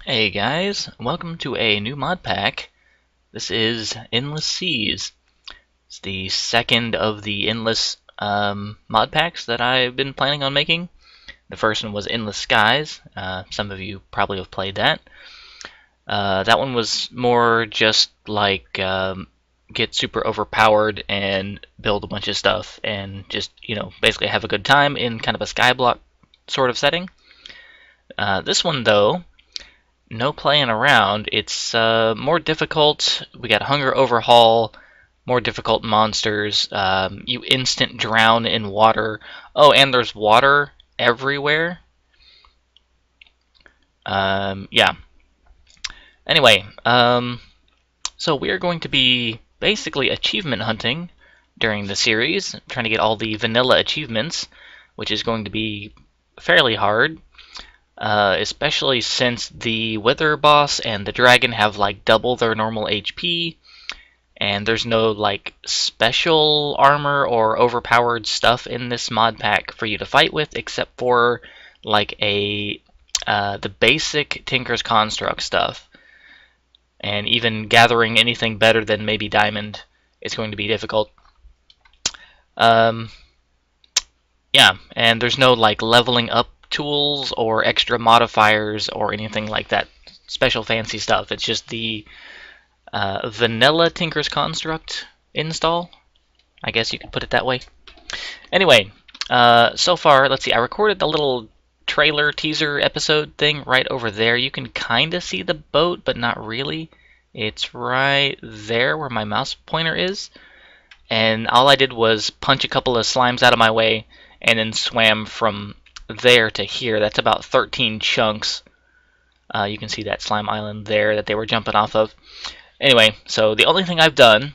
Hey guys, welcome to a new mod pack. This is Endless Seas. It's the second of the Endless mod packs that I've been planning on making. The first one was Endless Skies. Some of you probably have played that. That one was more just like get super overpowered and build a bunch of stuff and just, basically have a good time in kind of a skyblock sort of setting. This one, though, no playing around. It's more difficult. We got Hunger Overhaul, more difficult monsters. You instant drown in water. Oh, and there's water everywhere. Yeah. Anyway, so we are going to be basically achievement hunting during the series, trying to get all the vanilla achievements, which is going to be fairly hard. Especially since the Wither boss and the dragon have like double their normal HP, and there's no like special armor or overpowered stuff in this mod pack for you to fight with, except for like the basic Tinker's Construct stuff. And even gathering anything better than maybe diamond is going to be difficult. Um, yeah, and there's no like leveling up tools or extra modifiers or anything like that special fancy stuff. It's just the vanilla Tinker's Construct install. I guess you could put it that way. Anyway, so far, let's see. I recorded the little trailer teaser episode thing right over there. You can kind of see the boat, but not really. It's right there where my mouse pointer is. And all I did was punch a couple of slimes out of my way and then swam from there to here. That's about 13 chunks. You can see that slime island there that they were jumping off of. Anyway, so the only thing I've done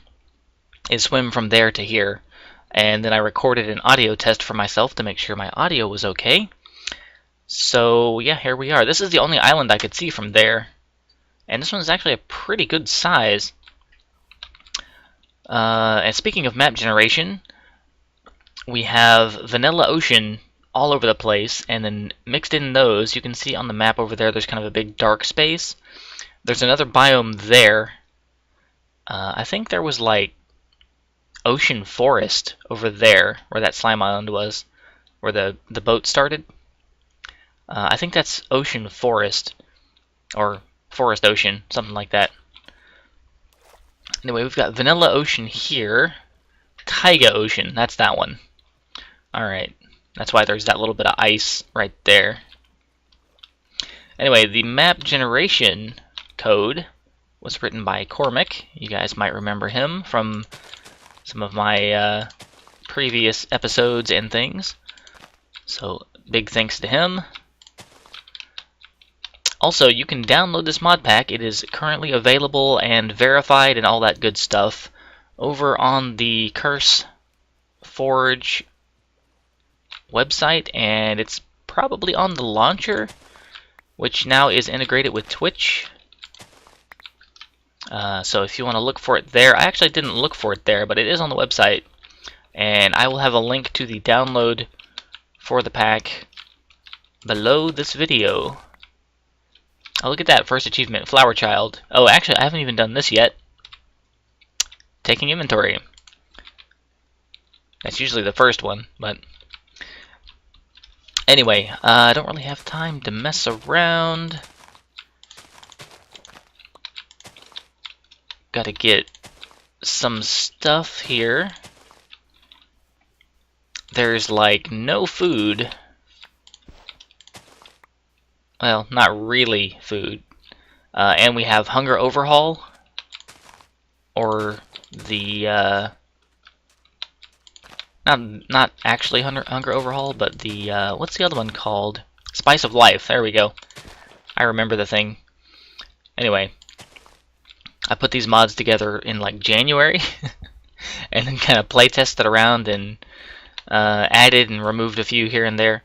is swim from there to here. And then I recorded an audio test for myself to make sure my audio was okay. So yeah, here we are. This is the only island I could see from there. And this one's actually a pretty good size. And speaking of map generation, we have Vanilla Ocean all over the place, and then mixed in those, you can see on the map over there, there's kind of a big dark space. There's another biome there. I think there was like Ocean Forest over there, where that slime island was, where the boat started. I think that's Ocean Forest, or Forest Ocean, something like that. Anyway, we've got Vanilla Ocean here. Taiga Ocean, that's that one. Alright, that's why there's that little bit of ice right there. Anyway, the map generation code was written by Cormac. You guys might remember him from some of my previous episodes and things. So, big thanks to him. Also, you can download this mod pack. It is currently available and verified and all that good stuff over on the Curse Forge website, and it's probably on the launcher, which now is integrated with Twitch. So if you want to look for it there, I actually didn't look for it there, but it is on the website, and I will have a link to the download for the pack below this video. Oh, look at that first achievement, Flower Child. Oh, actually, I haven't even done this yet. Taking inventory. That's usually the first one, but anyway, I don't really have time to mess around. Gotta get some stuff here. There's like no food. Well, not really food. And we have Hunger Overhaul, or the not actually Hunger Overhaul, but the what's the other one called? Spice of Life. There we go. I remember the thing. Anyway, I put these mods together in like January, and then kind of play tested around and added and removed a few here and there.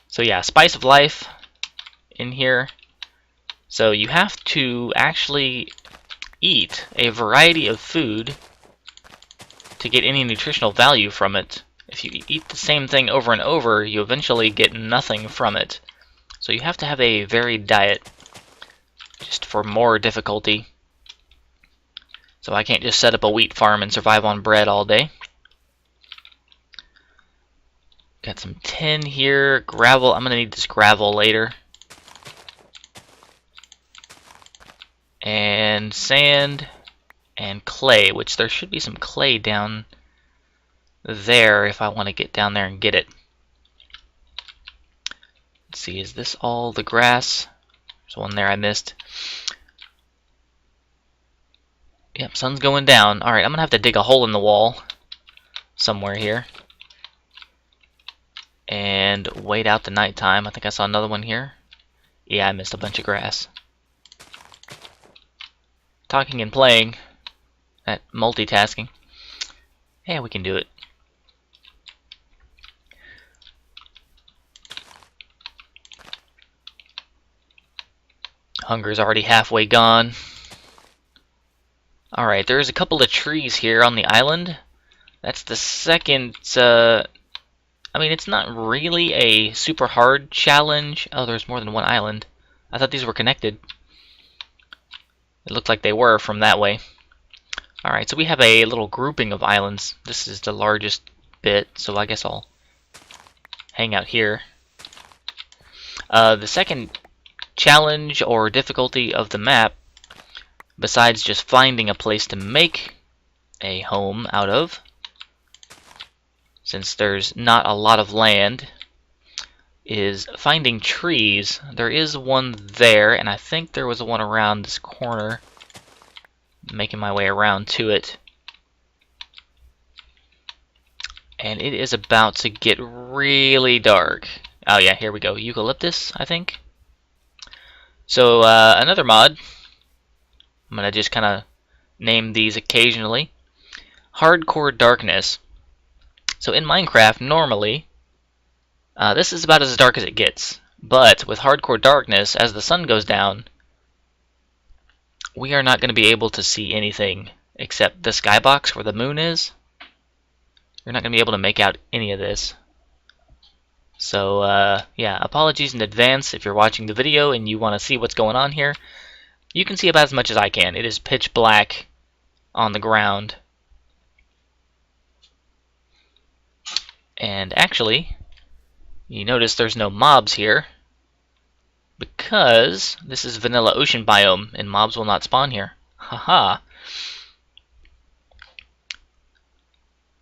So yeah, Spice of Life in here. So you have to actually eat a variety of food to get any nutritional value from it. If you eat the same thing over and over, you eventually get nothing from it. So you have to have a varied diet. just for more difficulty. So I can't just set up a wheat farm and survive on bread all day. Got some tin here, gravel. I'm going to need this gravel later. And sand and clay, which there should be some clay down there if I want to get down there and get it. Let's see, is this all the grass? There's one there I missed. Yep, sun's going down. Alright, I'm going to have to dig a hole in the wall somewhere here. And wait out the nighttime. I think I saw another one here. Yeah, I missed a bunch of grass. Talking and playing. That multitasking. Yeah, we can do it. Hunger's already halfway gone. Alright, there's a couple of trees here on the island. That's the second, I mean, it's not really a super hard challenge. Oh, there's more than one island. I thought these were connected. It looked like they were from that way. Alright, so we have a little grouping of islands. This is the largest bit, so I guess I'll hang out here. The second challenge or difficulty of the map, besides just finding a place to make a home out of, since there's not a lot of land, is finding trees. There is one there, and I think there was one around this corner. Making my way around to it. And it is about to get really dark. Oh yeah, here we go. Eucalyptus, I think. So, another mod. I'm going to just kind of name these occasionally. Hardcore Darkness. So in Minecraft, normally, this is about as dark as it gets. But with Hardcore Darkness, as the sun goes down, we are not going to be able to see anything except the skybox where the moon is. You're not going to be able to make out any of this. So, yeah, apologies in advance if you're watching the video and you want to see what's going on here. You can see about as much as I can. It is pitch black on the ground. And actually, you notice there's no mobs here, because this is vanilla ocean biome and mobs will not spawn here. Haha.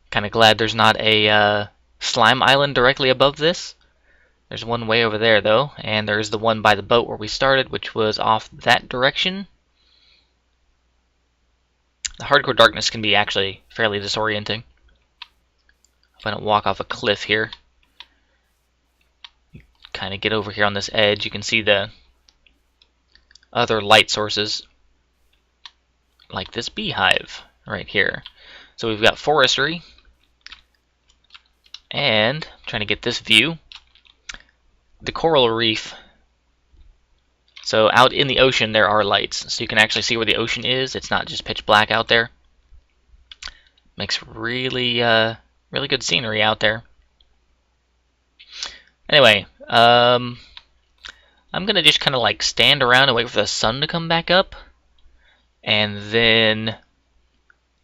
Kinda glad there's not a slime island directly above this. There's one way over there though, and there's the one by the boat where we started, which was off that direction. The Hardcore Darkness can be actually fairly disorienting. If I don't walk off a cliff here. Kind of get over here on this edge, you can see the other light sources, like this beehive right here. So we've got forestry, and I'm trying to get this view, the coral reef. So out in the ocean there are lights, so you can actually see where the ocean is. It's not just pitch black out there. Makes really really good scenery out there. Anyway, I'm gonna just kind of like stand around and wait for the sun to come back up, and then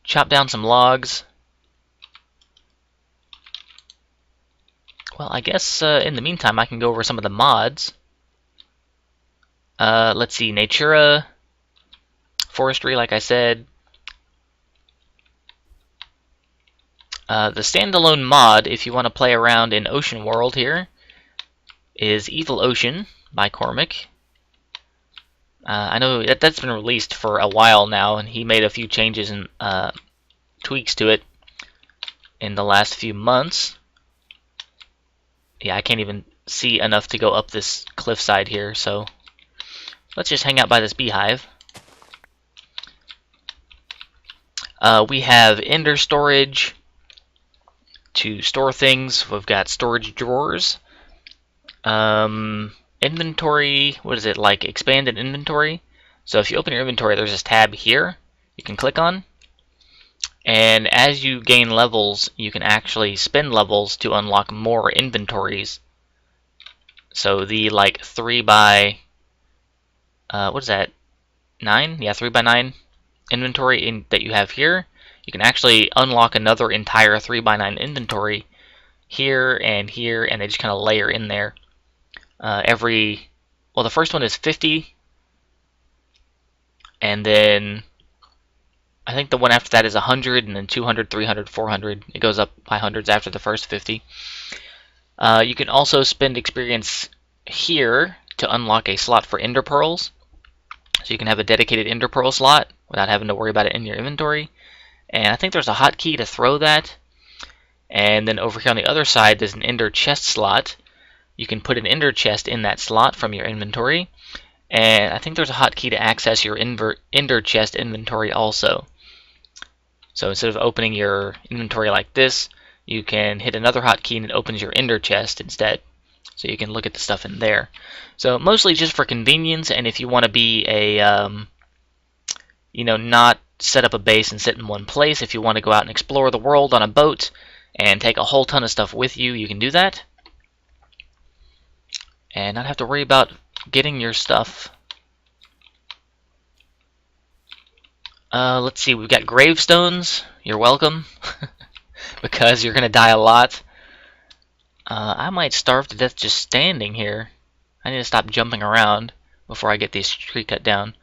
chop down some logs. Well, I guess in the meantime I can go over some of the mods. Let's see, Natura, forestry, like I said. The standalone mod, if you want to play around in Ocean World here, is Evil Ocean by Cormac. I know that's been released for a while now, and he made a few changes and tweaks to it in the last few months. Yeah, I can't even see enough to go up this cliffside here, so let's just hang out by this beehive. We have Ender storage to store things. We've got storage drawers. Inventory, what is it, like expanded inventory? So if you open your inventory, there's this tab here you can click on. And as you gain levels, you can actually spend levels to unlock more inventories. So the like 3 by, what is that? 9, yeah, 3x9 inventory that you have here, you can actually unlock another entire 3x9 inventory here, and they just kind of layer in there. Well, the first one is 50, and then I think the one after that is 100, and then 200, 300, 400. It goes up by hundreds after the first 50. You can also spend experience here to unlock a slot for Ender Pearls. So you can have a dedicated Ender Pearl slot without having to worry about it in your inventory. And I think there's a hotkey to throw that. And then over here on the other side, there's an Ender Chest slot. You can put an Ender Chest in that slot from your inventory. And I think there's a hotkey to access your Ender Chest inventory also. So instead of opening your inventory like this, you can hit another hotkey and it opens your Ender Chest instead. So you can look at the stuff in there. So mostly just for convenience, and if you want to be a, not set up a base and sit in one place. If you want to go out and explore the world on a boat and take a whole ton of stuff with you, you can do that. And not have to worry about getting your stuff. Let's see, we've got gravestones. You're welcome. Because you're going to die a lot. I might starve to death just standing here. I need to stop jumping around before I get this tree cut down.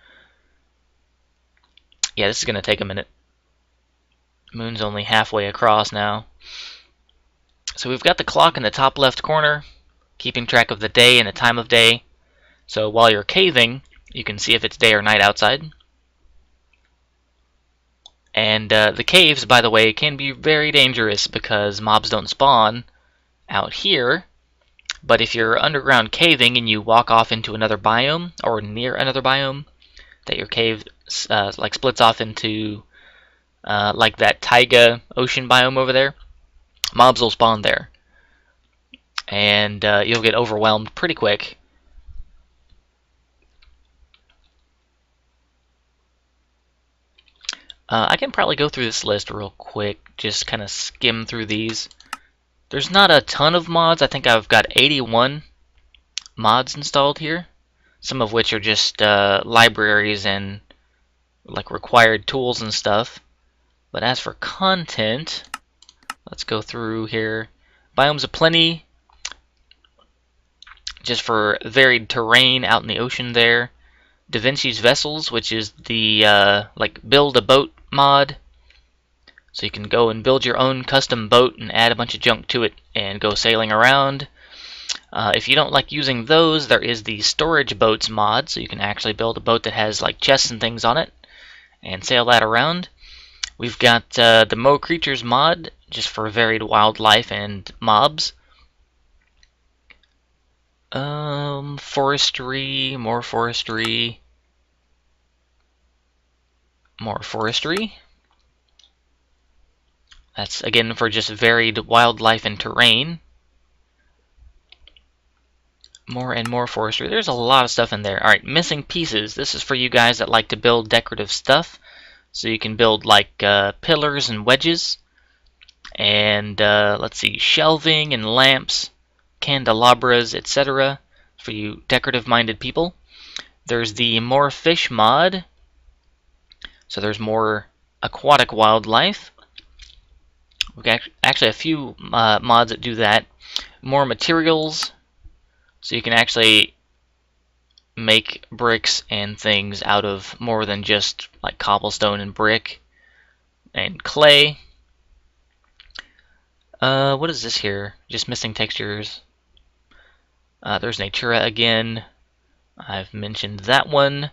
Yeah, this is going to take a minute. Moon's only halfway across now. So we've got the clock in the top left corner, keeping track of the day and the time of day. So while you're caving, you can see if it's day or night outside. And the caves, by the way, can be very dangerous because mobs don't spawn out here. But if you're underground caving and you walk off into another biome, or near another biome, that your cave like splits off into like that taiga ocean biome over there, mobs will spawn there. And you'll get overwhelmed pretty quick. I can probably go through this list real quick, just kind of skim through these. There's not a ton of mods. I think I've got 81 mods installed here, some of which are just libraries and like required tools and stuff. But as for content, let's go through here. Biomes aplenty, just for varied terrain out in the ocean there. Da Vinci's Vessels, which is the like build a boat mod. So you can go and build your own custom boat and add a bunch of junk to it and go sailing around. If you don't like using those, there is the Storage Boats mod, so you can actually build a boat that has like chests and things on it and sail that around. We've got the Mo Creatures mod, just for varied wildlife and mobs. Forestry, more forestry, more forestry. That's again for just varied wildlife and terrain. More and more forestry. There's a lot of stuff in there. Alright, missing pieces. This is for you guys that like to build decorative stuff. So you can build like pillars and wedges. And let's see, shelving and lamps, candelabras, etc. for you decorative-minded people. There's the More Fish mod. So there's more aquatic wildlife. We've got actually a few mods that do that. More materials. So you can actually make bricks and things out of more than just like cobblestone and brick and clay. What is this here? Just missing textures. There's Natura again. I've mentioned that one.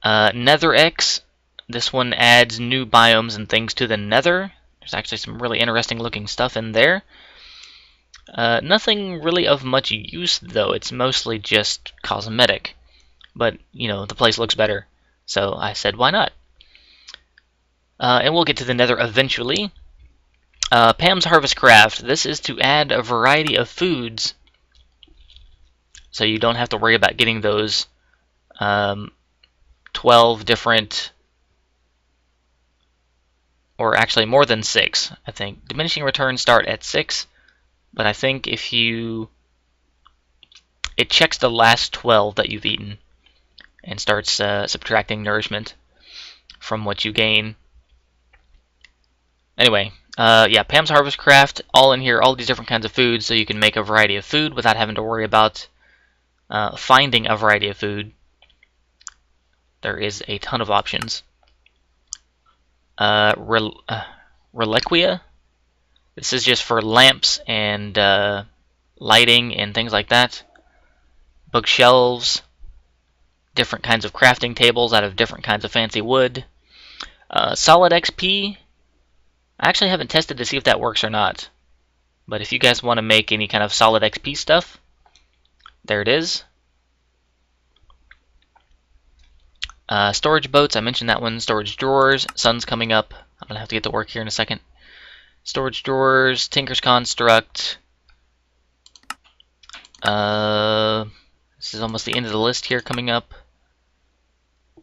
NetherX. This one adds new biomes and things to the Nether. There's actually some really interesting looking stuff in there. Nothing really of much use though. It's mostly just cosmetic. But, you know, the place looks better. So I said, why not? And we'll get to the Nether eventually. Pam's Harvest Craft. This is to add a variety of foods. So you don't have to worry about getting those 12 different, or actually more than 6, I think. Diminishing returns start at 6, but I think if you, it checks the last 12 that you've eaten. and starts subtracting nourishment from what you gain. Anyway, yeah, Pam's Harvest Craft, all in here, all these different kinds of foods, so you can make a variety of food without having to worry about finding a variety of food. There is a ton of options. Reliquia. This is just for lamps and lighting and things like that. Bookshelves. Different kinds of crafting tables out of different kinds of fancy wood. Solid XP. I actually haven't tested to see if that works or not. But if you guys want to make any kind of solid XP stuff, there it is. Storage boats, I mentioned that one. Storage drawers, sun's coming up. I'm going to have to get to work here in a second. Storage drawers, Tinker's Construct. This is almost the end of the list here coming up.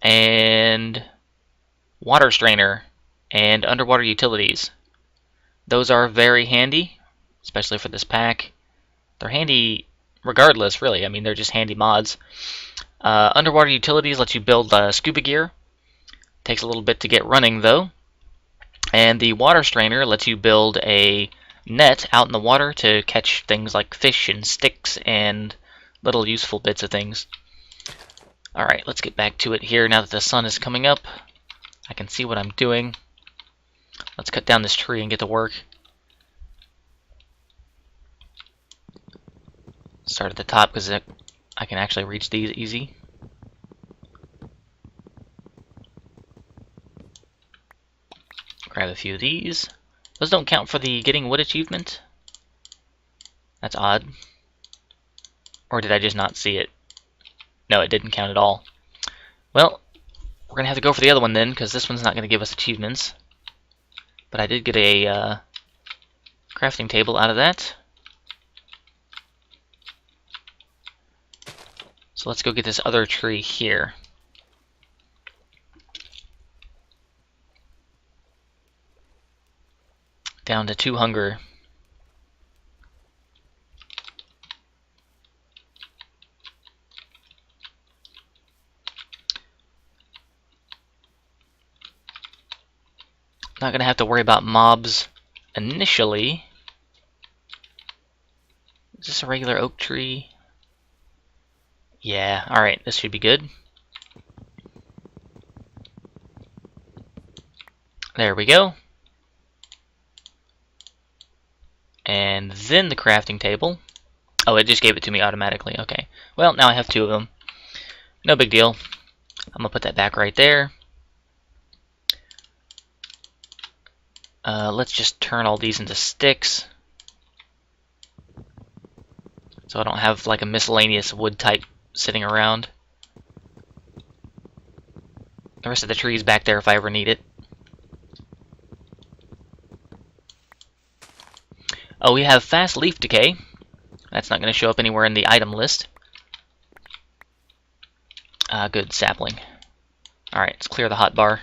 And water strainer and underwater utilities. Those are very handy, especially for this pack. They're handy regardless, really. I mean, they're just handy mods. Underwater utilities lets you build scuba gear. Takes a little bit to get running, though. And the water strainer lets you build a net out in the water to catch things like fish and sticks and little useful bits of things. Alright, let's get back to it here now that the sun is coming up. I can see what I'm doing. Let's cut down this tree and get to work. Start at the top because I can actually reach these easy. Grab a few of these. Those don't count for the getting wood achievement. That's odd. Or did I just not see it? No, it didn't count at all. Well, we're going to have to go for the other one then, because this one's not going to give us achievements. But I did get a crafting table out of that. So let's go get this other tree here. Down to 2 hunger. Not going to have to worry about mobs initially. Is this a regular oak tree? Yeah, alright, this should be good. There we go. And then the crafting table. Oh, it just gave it to me automatically. Okay. Well, now I have 2 of them. No big deal. I'm going to put that back right there. Let's just turn all these into sticks. So I don't have like a miscellaneous wood type sitting around. The rest of the tree's back there if I ever need it. Oh, we have fast leaf decay. That's not going to show up anywhere in the item list. Good, sapling. Alright, let's clear the hotbar.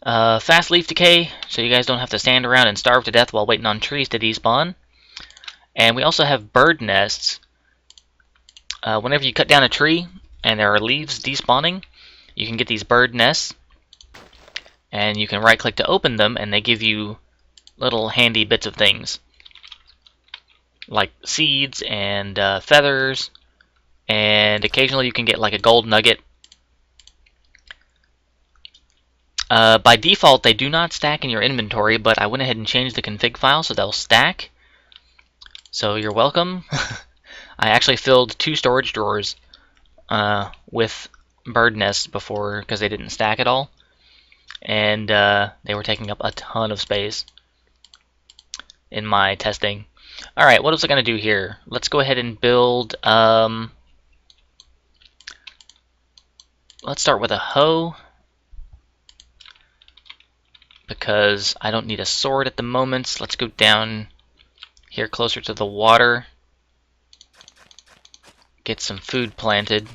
Fast leaf decay, so you guys don't have to stand around and starve to death while waiting on trees to despawn. And we also have bird nests. Whenever you cut down a tree and there are leaves despawning, you can get these bird nests. And you can right click to open them, and they give you little handy bits of things. Like seeds and feathers. And occasionally you can get like a gold nugget. By default, they do not stack in your inventory, but I went ahead and changed the config file so they'll stack. So you're welcome. I actually filled 2 storage drawers with bird nests before because they didn't stack at all. And they were taking up a ton of space in my testing. Alright, what else am I going to do here? Let's go ahead and build... let's start with a hoe, because I don't need a sword at the moment. Let's go down here closer to the water. Get some food planted.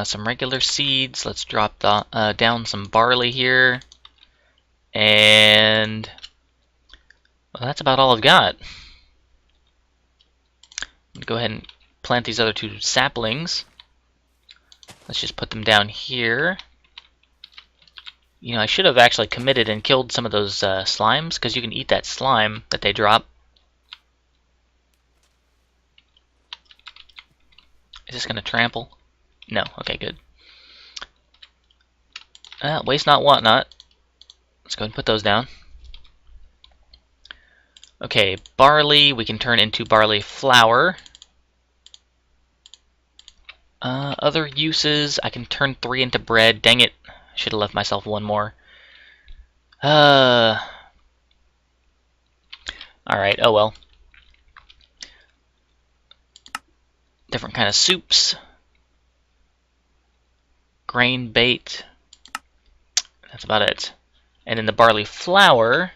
Some regular seeds. Let's drop down some barley here. And well, that's about all I've got. Go ahead and plant these other 2 saplings. Let's just put them down here. You know, I should have actually committed and killed some of those slimes, because you can eat that slime that they drop. Is this going to trample? No. Okay, good. Waste not, want not. Let's go ahead and put those down. Okay, barley we can turn into barley flour. Other uses, I can turn 3 into bread. Dang it. I should have left myself 1 more. Alright, oh well. Different kind of soups. Grain bait. That's about it. And then the barley flour,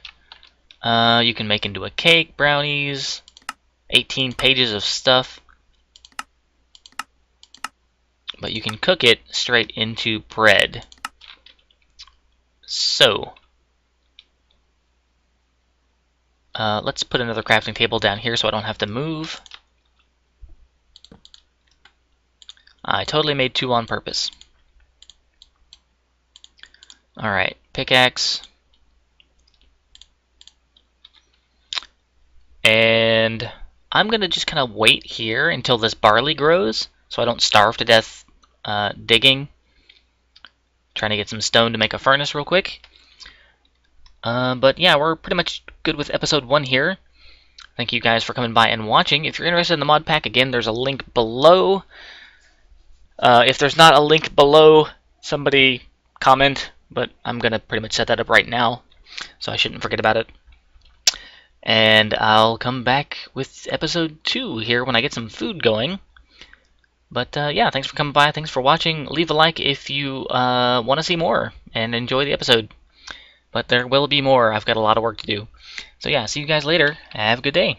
you can make into a cake, brownies, 18 pages of stuff. But you can cook it straight into bread. So, let's put another crafting table down here so I don't have to move. I totally made 2 on purpose. Alright, pickaxe. And I'm going to just kind of wait here until this barley grows so I don't starve to death digging. Trying to get some stone to make a furnace real quick. But yeah, we're pretty much good with episode 1 here. Thank you guys for coming by and watching. If you're interested in the mod pack, again, there's a link below. If there's not a link below, somebody comment, but I'm going to pretty much set that up right now, so I shouldn't forget about it. And I'll come back with episode 2 here when I get some food going. But yeah, thanks for coming by, thanks for watching. Leave a like if you want to see more, and enjoy the episode. But there will be more, I've got a lot of work to do. So yeah, see you guys later. Have a good day.